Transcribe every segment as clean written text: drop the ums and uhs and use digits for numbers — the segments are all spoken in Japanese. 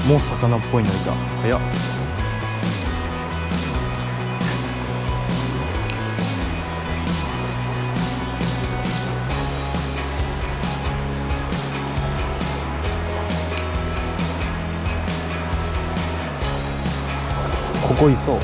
もう魚っぽいのいた。早っ。ここいそう。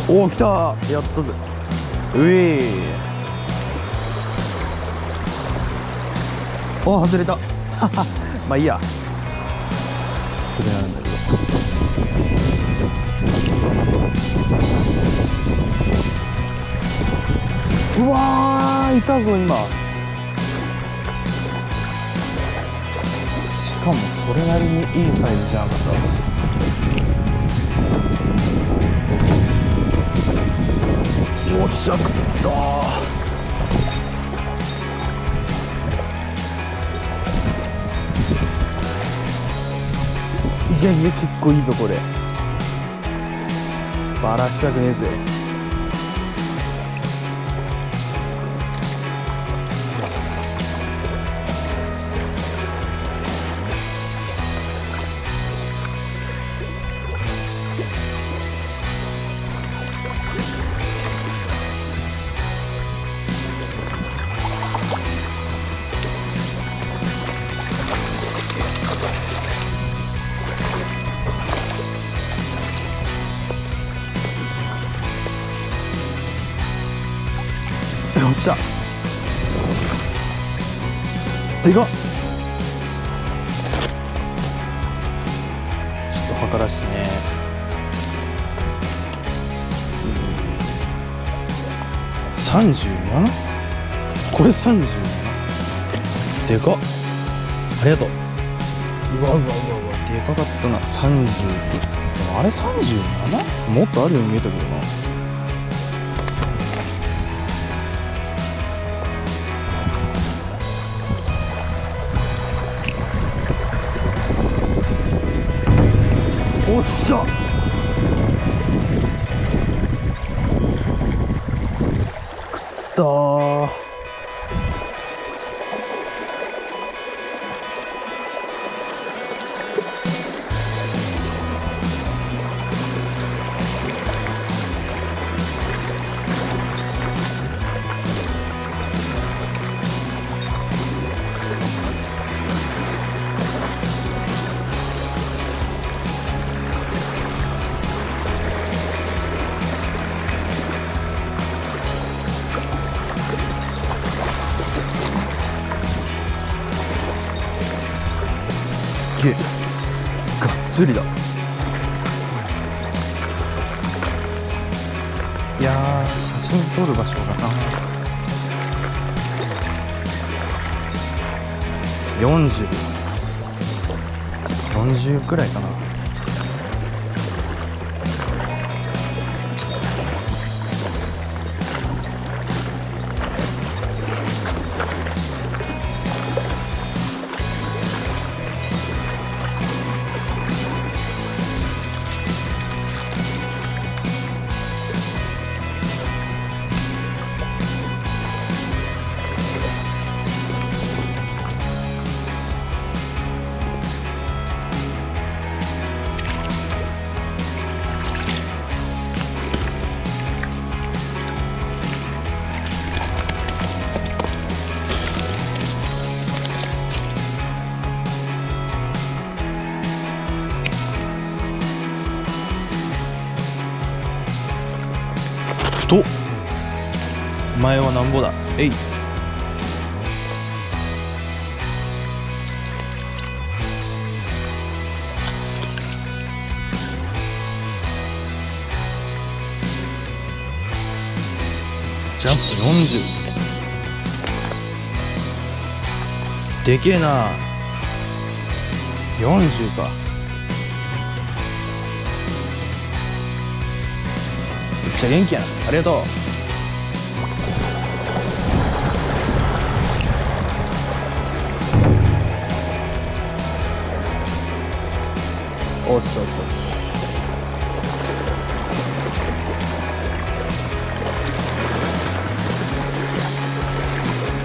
おお、来た。やったぜ。ういー。お、外れた。まあいいや。これなんだけど。うわー、いたぞ今。しかもそれなりにいいサイズじゃなかった。おっしゃ、食ったー。いやいや、結構いいぞこれ。バラしたくねえぜ。よっしゃ。でかっ。ちょっと測らしてね。37？ これ37？でかっ。ありがとう。うわうわうわうわ、でかかったな。30。でもあれ 37？ もっとあるように見えたけどな。おっしゃ。食ったー。すっげえがっつりだ。いやー、写真撮る場所がな。40くらいかな。太っ。前はなんぼだ。えい。ジャンプ40。でけえな。40か。めっちゃ元気やな。ありがとう。おっしおっしおっし。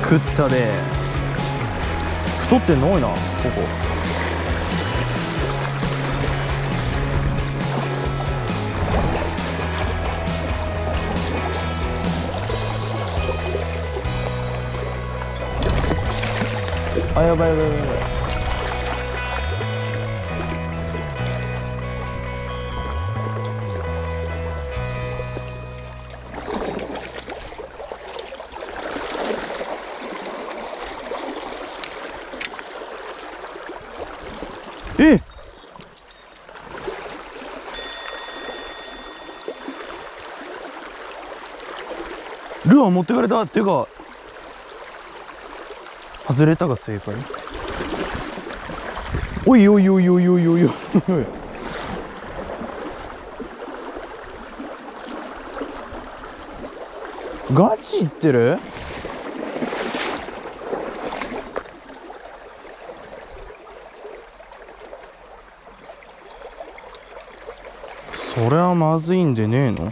食ったで。太ってんの多いなここ。あ、やばいやばいやばいやばい。え、ルアー持ってかれたっていうか、外れたが正解。おいおいおいおいおいおいおい。ガチ言ってる？それはまずいんでねえの？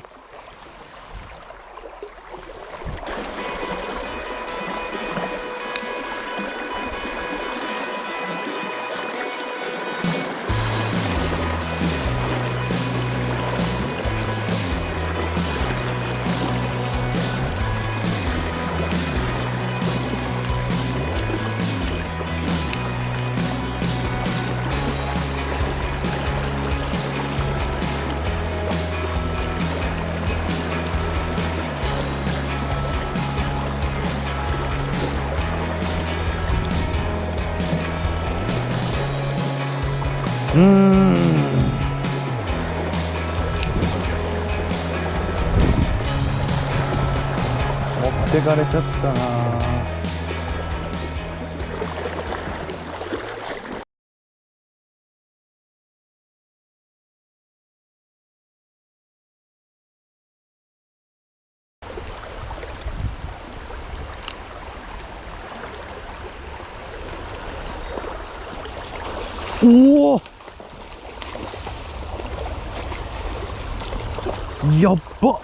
持ってかれちゃったな。おお、やっば。